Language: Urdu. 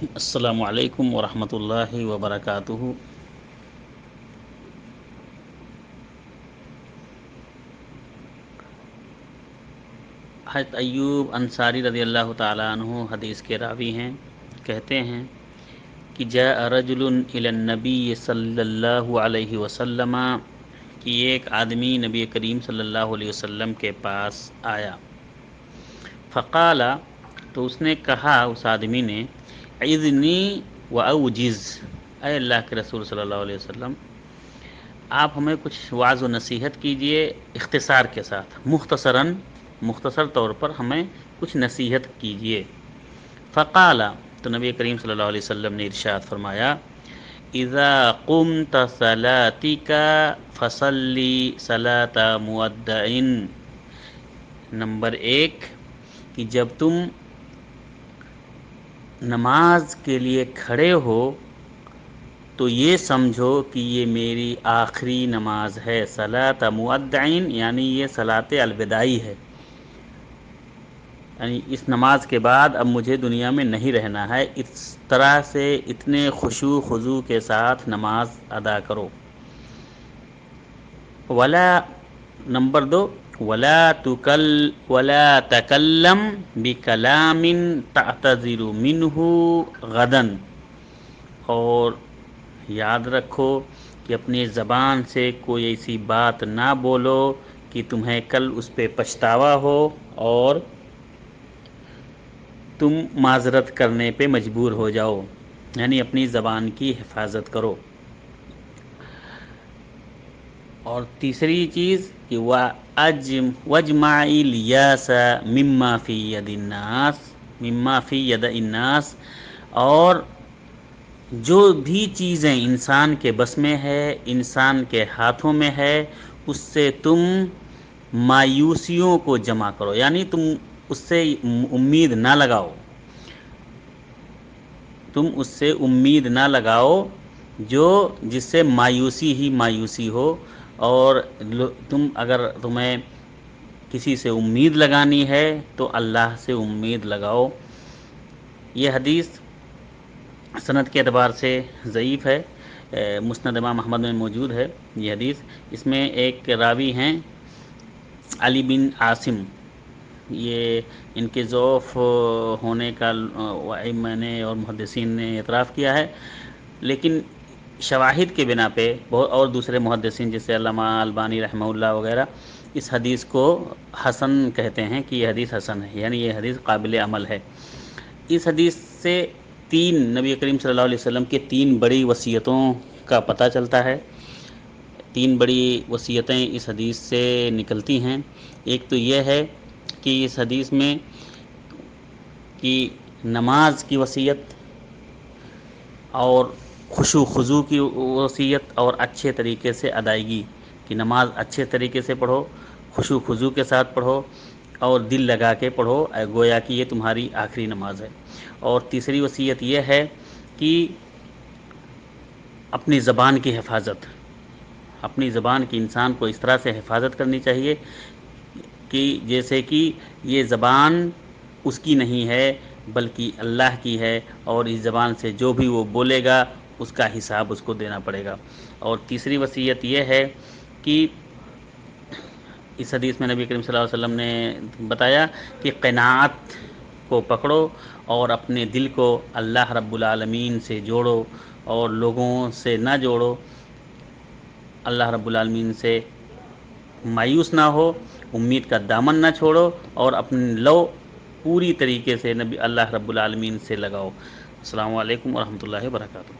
السلام علیکم ورحمۃ اللہ وبرکاتہ۔ حضرت ایوب انصاری رضی اللہ تعالیٰ عنہ حدیث کے راوی ہیں، کہتے ہیں کہ جاء رجل الی النبی صلی اللہ علیہ وسلم، کہ ایک آدمی نبی کریم صلی اللہ علیہ وسلم کے پاس آیا۔ فقال، تو اس نے کہا، اس آدمی نے، اذنی واوجز، اے اللہ کے رسول صلی اللہ علیہ وسلم، آپ ہمیں کچھ وعظ و نصیحت کیجئے اختصار کے ساتھ، مختصر طور پر ہمیں کچھ نصیحت کیجئے۔ فقال، تو نبی کریم صلی اللہ علیہ وسلم نے ارشاد فرمایا، اذا قمت صلاتک فصلی صلاۃ مودع۔ نمبر 1، کہ جب تم نماز کے لیے کھڑے ہو تو یہ سمجھو کہ یہ میری آخری نماز ہے۔ صلاۃ مودع یعنی یہ صلاۃ الوداعی ہے، یعنی اس نماز کے بعد اب مجھے دنیا میں نہیں رہنا ہے۔ اس طرح سے اتنے خشوع خضوع کے ساتھ نماز ادا کرو۔ نمبر 2، ولا تکلم بکلام تعتذر منہ غدا، اور یاد رکھو کہ اپنی زبان سے کوئی ایسی بات نہ بولو کہ تمہیں کل اس پہ پچھتاوا ہو اور تم معذرت کرنے پہ مجبور ہو جاؤ، یعنی اپنی زبان کی حفاظت کرو۔ اور تیسری چیز کہ وَاجْمَعِ الْيَاسَ مِمَّا فِي يَدِ النَّاسِ، اور جو بھی چیزیں انسان کے بس میں ہے، انسان کے ہاتھوں میں ہے، اس سے تم مایوسیوں کو جمع کرو، یعنی تم اس سے امید نہ لگاؤ، جس سے مایوسی ہی مایوسی ہو۔ اور تمہیں کسی سے امید لگانی ہے تو اللہ سے امید لگاؤ۔ یہ حدیث سند کے اعتبار سے ضعیف ہے، مسند امام احمد میں موجود ہے یہ حدیث۔ اس میں ایک راوی ہیں علی بن عاصم، یہ ان کے ضعف ہونے کا ائمہ نے اور محدثین نے اعتراف کیا ہے، لیکن شواہد کے بنا پہ اور دوسرے محدثین جیسے علامہ البانی رحمہ اللہ وغیرہ اس حدیث کو حسن کہتے ہیں کہ یہ حدیث حسن ہے، یعنی یہ حدیث قابل عمل ہے۔ اس حدیث سے نبی کریم صلی اللہ علیہ وسلم کے 3 بڑی وصیتوں کا پتہ چلتا ہے۔ 3 بڑی وصیتیں اس حدیث سے نکلتی ہیں۔ ایک تو یہ ہے کہ اس حدیث میں کہ نماز کی وصیت اور خشوع خضوع کی وصیت اور اچھے طریقے سے ادائیگی، کہ نماز اچھے طریقے سے پڑھو، خشوع خضوع کے ساتھ پڑھو اور دل لگا کے پڑھو، گویا کہ یہ تمہاری آخری نماز ہے۔ اور تیسری وصیت یہ ہے کہ اپنی زبان کی حفاظت، اپنی زبان کی انسان کو اس طرح سے حفاظت کرنی چاہیے کہ جیسے کہ یہ زبان اس کی نہیں ہے بلکہ اللہ کی ہے، اور اس زبان سے جو بھی وہ بولے گا اس کا حساب اس کو دینا پڑے گا۔ اور تیسری وصیت یہ ہے کہ اس حدیث میں نبی کریم صلی اللہ علیہ وسلم نے بتایا کہ قناعت کو پکڑو اور اپنے دل کو اللہ رب العالمین سے جوڑو اور لوگوں سے نہ جوڑو، اللہ رب العالمین سے مایوس نہ ہو، امید کا دامن نہ چھوڑو اور اپنے پوری طریقے سے اللہ رب العالمین سے لگاؤ۔ السلام علیکم ورحمۃ اللہ وبرکاتہ۔